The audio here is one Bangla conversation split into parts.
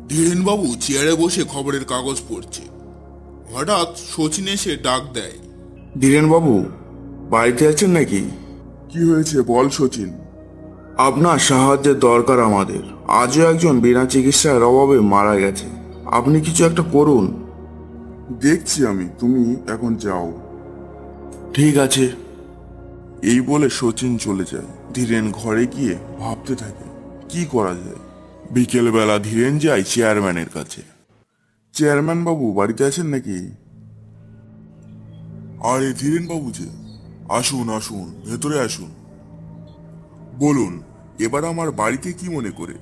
ধীরেনবাবু চেয়ারে বসে খবরের কাগজ পড়ছে। হঠাৎ শচীন এসে ডাক দেয়। ধীরেনবাবু, বাড়িতে আছেন নাকি? কি হয়েছে বল সচিন। আপনার সাহায্যের দরকার আমাদের। আজও একজন বিনা চিকিৎসার অভাবে মারা গেছে। আপনি কিছু একটা করুন। দেখছি আমি, তুমি এখন যাও। ঠিক আছে। এই বলে সচিন চলে যায়। ধীরেন ঘরে গিয়ে ভাবতে থাকে কি করা যায়। বিকেলবেলা ধীরেন যায় চেয়ারম্যানের কাছে। চেয়ারম্যান বাবু বাড়িতে আছেন নাকি? আরে ধীরেন বাবু যে, আসুন আসুন, ভেতরে আসুন। বলুন, এবার আমার বাড়িতে কি মনে করে?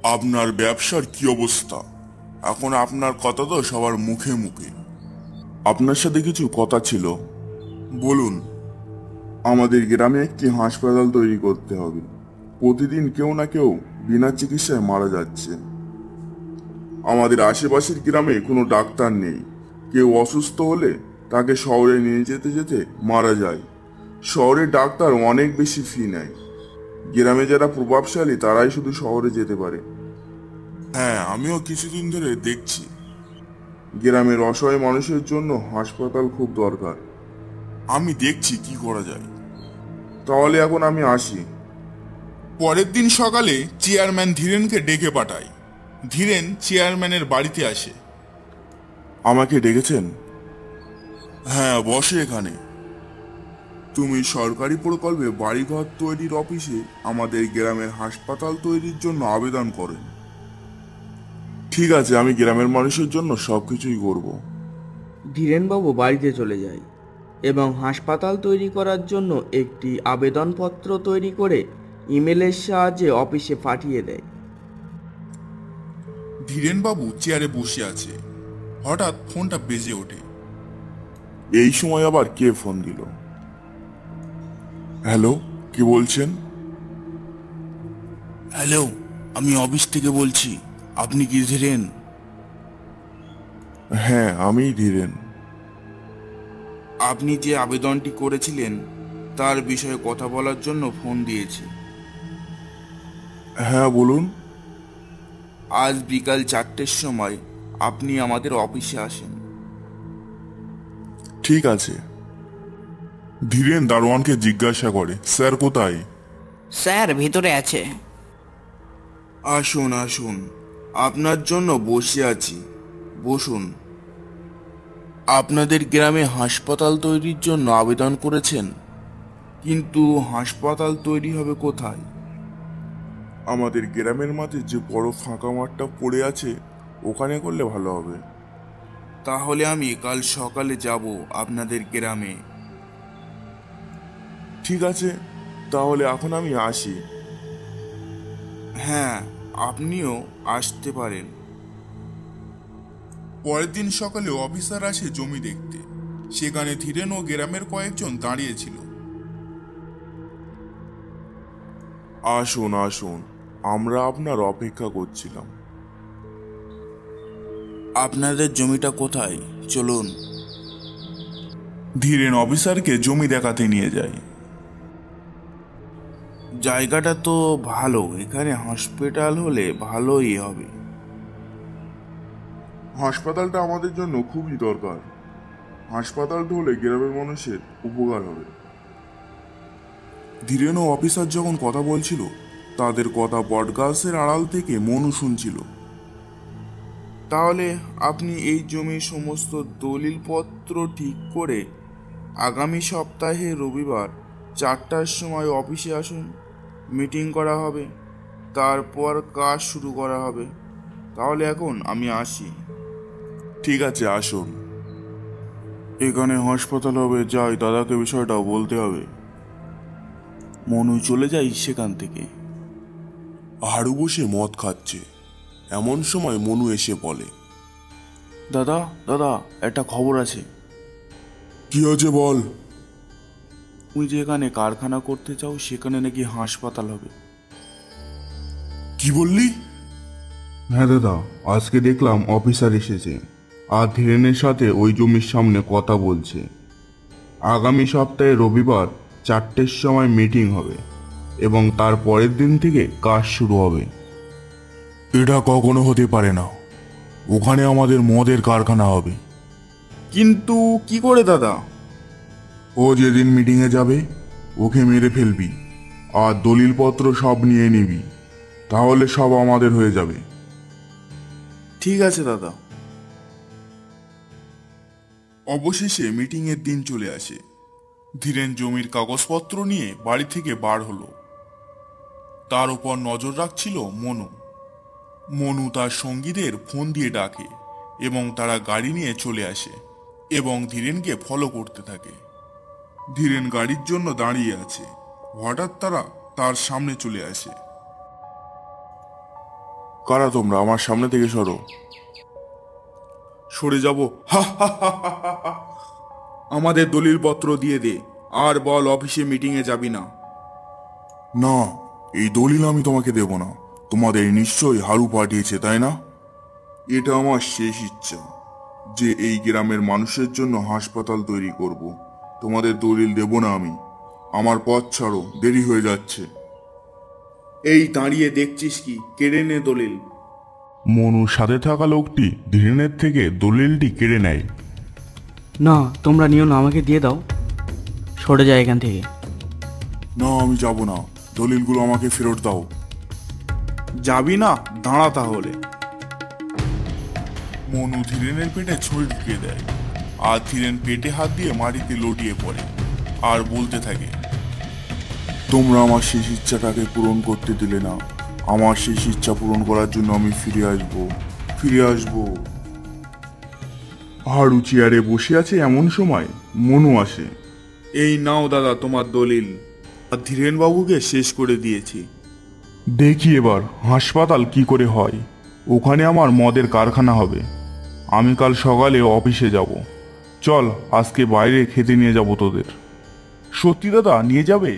আপনার ব্যবসার কি অবস্থা? এখন আপনার কথা তো সবার মুখে মুখে। আপনার সাথে কিছু কথা ছিল। বলুন। আমাদের গ্রামে একটি হাসপাতাল তৈরি করতে হবে। প্রতিদিন কেউ না কেউ বিনা চিকিৎসায় মারা যাচ্ছে। আমাদের আশেপাশের গ্রামে কোনো ডাক্তার নেই। কেউ অসুস্থ হলে তাকে শহরে নিয়ে যেতে যেতে মারা যায়। শহরের ডাক্তার অনেক বেশি ফি নেয়। গ্রামে যারা প্রভাবশালী তারাই শুধু শহরে যেতে পারে। হ্যাঁ, আমিও কিছুদিন ধরে দেখছি। গ্রামের অসহায় মানুষের জন্য হাসপাতাল খুব দরকার। আমি দেখছি কি করা যায়। তাহলে এখন আমি আসি। পরের দিন সকালে চেয়ারম্যান ধীরেনকে ডেকে পাঠায়। ধীরেন চেয়ারম্যানের বাড়িতে আসে। আমাকে ডেকেছেন? হ্যাঁ, বসে এখানে। তুমি সরকারি প্রকল্পে বাড়িঘর তৈরির অফিসে আমাদের গ্রামের হাসপাতাল তৈরির জন্য আবেদন করেন। ঠিক আছে, আমি গ্রামের মানুষের জন্য সবকিছুই করব। ধীরেনবাবু বাড়িতে চলে যায় এবং হাসপাতাল তৈরি করার জন্য একটি আবেদনপত্র তৈরি করে ইমেলের সাহায্যে অফিসে পাঠিয়ে দেয়। ধীরেনবাবু চেয়ারে বসে আছে। হঠাৎ ফোনটা বেজে ওঠে। এই সময় আবার কে ফোন দিল? হ্যালো, কি বলছেন? হ্যালো, আমি অফিস থেকে বলছি। আপনি কি ধীরেন? হ্যাঁ, আমিই ধীরেন। আপনি যে আবেদনটি করেছিলেন তার বিষয়ে কথা বলার জন্য ফোন দিয়েছি। হ্যাঁ, বলুন। আজ বিকাল 4টের সময় আপনি আমাদের অফিসে আসেন। ঠিক আছে। ধীরেন দারোয়ানকে জিজ্ঞাসা করে, স্যার কোথায়? স্যার ভিতরে আছে। আসুন আসুন, আপনার জন্য বসে আছি, বসুন। আপনাদের গ্রামে হাসপাতাল তৈরির জন্য আবেদন করেছেন, কিন্তু হাসপাতাল তৈরি হবে কোথায়? আমাদের গ্রামের মাঝে যে বড় ফাঁকা মাঠটা পড়ে আছে ওখানে করলে ভালো হবে। তাহলে আমি কাল সকালে যাব আপনাদের গ্রামে। ঠিক আছে, তাহলে এখন আমি আসি। হ্যাঁ, আপনিও আসতে পারেন। পরের দিন সকালে অফিসার আসে জমি দেখতে। সেখানে ধীরেন ও গ্রামের কয়েকজন দাঁড়িয়েছিল। আসুন আসুন, আমরা আপনার অপেক্ষা করছিলাম। আপনাদের জমিটা কোথায়? চলুন। ধীরেন অফিসারকে জমি দেখাতে নিয়ে যায়। জায়গাটা তো ভালো, এখানে হসপিটাল হলে ভালোই হবে। হাসপাতালটা আমাদের জন্য খুবই দরকার। হাসপাতালটা হলে গ্রামের মানুষের উপকার হবে। ধীরেন ও অফিসার যখন কথা বলছিল তাদের কথা বটগাছের আড়াল থেকে মনু শুনছিল। তাহলে আপনি এই জমির সমস্ত দলিলপত্র ঠিক করে আগামী সপ্তাহে রবিবার 4টার সময় অফিসে আসুন। মিটিং করা হবে, তারপর কাজ শুরু করা হবে। তাহলে এখন আমি আসি। ঠিক আছে, আসুন। এখানে হাসপাতাল হবে, যাই দাদাকে বিষয়টাও বলতে হবে। মনু চলে যাই সেখান থেকে। হাড়ু বসে মদ খাচ্ছে। এমন সময় মনু এসে বলে, দাদা দাদা, একটা খবর আছে। কি হয়েছে বল। তুমি যে এখানে কারখানা করতে চাও সেখানে নাকি হাসপাতাল হবে। কি বললি? হ্যাঁ দাদা, আজকে দেখলাম অফিসার এসেছে আর ধীরেনের সাথে ওই জমির সামনে কথা বলছে। আগামী সপ্তাহে রবিবার 4টের সময় মিটিং হবে এবং তার পরের দিন থেকে কাজ শুরু হবে। এটা কখনো হতে পারে না। ওখানে আমাদের মদের কারখানা হবে। কিন্তু কি করে দাদা? ও যেদিন মিটিংয়ে যাবে ওকে মেরে ফেলবি, আর দলিলপত্র সব নিয়ে নিবি, তাহলে সব আমাদের হয়ে যাবে। ঠিক আছে দাদা। অবশেষে মিটিংয়ের দিন চলে আসে। ধীরেন জমির কাগজপত্র নিয়ে বাড়ি থেকে বার হলো। তার উপর নজর রাখছিল মনু। মনু তার সঙ্গীদের ফোন দিয়ে ডাকে এবং তারা গাড়ি নিয়ে চলে আসে এবং ধীরেনকে ফলো করতে থাকে। ধীরেন গাড়ির জন্য দাঁড়িয়ে আছে। হঠাৎ তারা তার সামনে চলে আসে। কারা তোমরা? আমার সামনে থেকে সরো। সরে যাব? আমাদের দলিলপত্র দিয়ে দে, আর বল অফিসে মিটিংয়ে যাবি না। না, এই দলিল আমি তোমাকে দেব না। তোমাদের নিশ্চয়ই হারু পাঠিয়েছে, তাই না? এটা আমার শেষ ইচ্ছা যে এই গ্রামের মানুষের জন্য হাসপাতাল তৈরি করব। তোমাদের দলিল দেব না আমি। আমার পথ ছাড়ো, দেরি হয়ে যাচ্ছে। এই দাঁড়িয়ে দেখছিস কি? কেড়ে নে দলিল। মনুর সাথে থাকা লোকটি ধীরেনের থেকে দলিলটি কেড়ে নেয়। না, তোমরা নিও না, আমাকে দিয়ে দাও। সরে যায় এখান থেকে। না, আমি যাব না। দলিলগুলো আমাকে ফেরত দাও। যাবি না? দাঁড়া তাহলে। মনু ধীরেনের পেটে ছুরি ঢুকিয়ে দেয়, আর ধীরেন পেটে হাত দিয়ে মাটিতে লটিয়ে পড়ে আর বলতে থাকে, তোমরা আমার শেষ ইচ্ছাটাকে পূরণ করতে দিলে না। আমার শেষ ইচ্ছা পূরণ করার জন্য আমি ফিরে আসব। হাড়ু চেয়ারে বসে আছে এমন সময় মনু আসে। এই নাও দাদা তোমার দলিল। আর ধীরেন বাবুকে শেষ করে দিয়েছি। দেখি এবার হাসপাতাল কি করে হয়। ওখানে আমার মদের কারখানা হবে। আমি কাল সকালে অফিসে যাব। চল, আজকে বাইরে খেতে নিয়ে যাব তোদের। সত্যি দাদা, নিয়ে যাবে?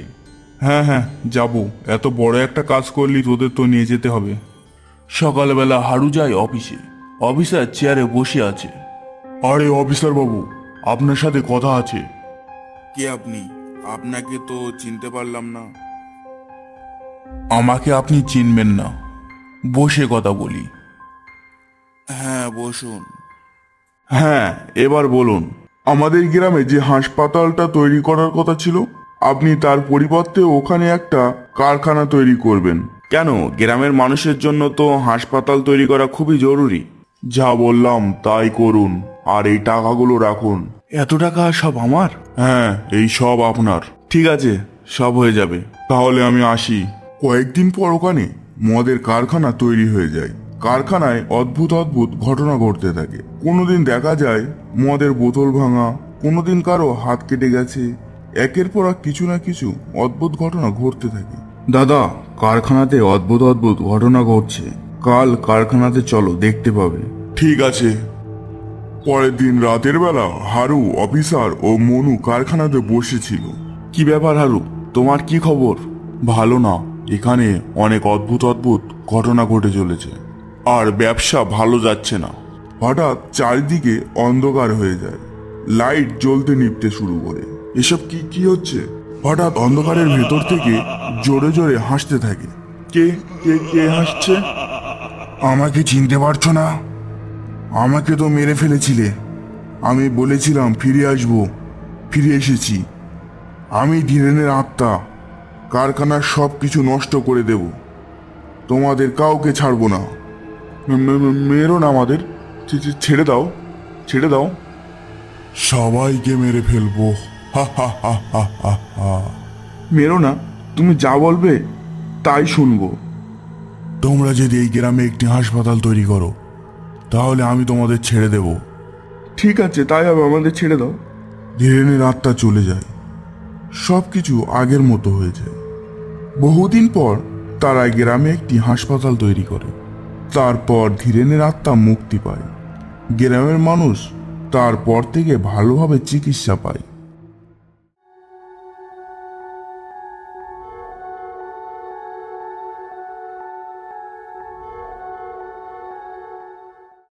হ্যাঁ হ্যাঁ, যাব। এত বড় একটা কাজ করলি তোদের তো নিয়ে যেতে হবে। সকালবেলা হারু যায় অফিসে। অফিসার চেয়ারে বসে আছে। আরে অফিসার বাবু, আপনার সাথে কথা আছে। কে আপনি? আপনাকে তো চিনতে পারলাম না। আমাকে আপনি চিনবেন না, বসে কথা বলি। হ্যাঁ, বসুন। হ্যাঁ, এবার বলুন। আমাদের গ্রামে যে হাসপাতালটা তৈরি করার কথা ছিল, আপনি তার পরিবর্তে ওখানে একটা কারখানা তৈরি করবেন কেন? গ্রামের মানুষের জন্য তো হাসপাতাল তৈরি করা খুবই জরুরি। যা বললাম তাই করুন, আর এই টাকাগুলো রাখুন। এত টাকা সব আমার? হ্যাঁ, এই সব আপনার। ঠিক আছে, সব হয়ে যাবে। তাহলে আমি আসি। কয়েকদিন পর ওখানে মদের কারখানা তৈরি হয়ে যায়। কারখানায় অদ্ভুত ঘটনা ঘটতে থাকে। কোনোদিন দেখা যায় মদের বোতল ভাঙা, কোনোদিন কারো হাত কেটে গেছে। একের পর এক কিছু না কিছু অদ্ভুত ঘটনা ঘটতে থাকে। দাদা, কারখানাতে অদ্ভুত ঘটনা ঘটছে। কাল কারখানাতে চলো, দেখতে পাবে। ঠিক আছে। পরের দিন রাতের বেলা হারু, অফিসার ও মনু কারখানাতে বসেছিল। কি ব্যাপার হারু, তোমার কি খবর? ভালো না, এখানে অনেক অদ্ভুত ঘটনা ঘটে চলেছে, আর ব্যবসা ভালো যাচ্ছে না। হঠাৎ চারিদিকে অন্ধকার হয়ে যায়, লাইট জ্বলতে নিভতে শুরু করে। এসব কি হচ্ছে? হঠাৎ অন্ধকারের ভেতর থেকে জোরে জোরে হাসতে থাকে। কে কে কে হাসছে? আমাকে চিনতে পারছো না? আমাকে তো মেরে ফেলেছিলে। আমি বলেছিলাম ফিরে আসবো, ফিরে এসেছি। আমি ধীরেনের আত্মা। কারখানার সব কিছু নষ্ট করে দেব। তোমাদের কাউকে ছাড়বো না। মেরো না আমাদের, ছেড়ে দাও, ছেড়ে দাও। সবাইকে মেরে ফেলবো। মেরো না, তুমি যা বলবে তাই শুনবো। তোমরা যদি এই গ্রামে একটি হাসপাতাল তৈরি করো, তাহলে আমি তোমাদের ছেড়ে দেব। ঠিক আছে, তাই হবে, আমাদের ছেড়ে দাও। ধীরেনের আত্মা চলে যায়, সবকিছু আগের মতো হয়ে যায়। বহুদিন পর তারা গ্রামে একটি হাসপাতাল তৈরি করে। তারপর ধীরেনের আত্মা মুক্তি পায়। গ্রামের মানুষ তারপর থেকে ভালোভাবে চিকিৎসা পায়।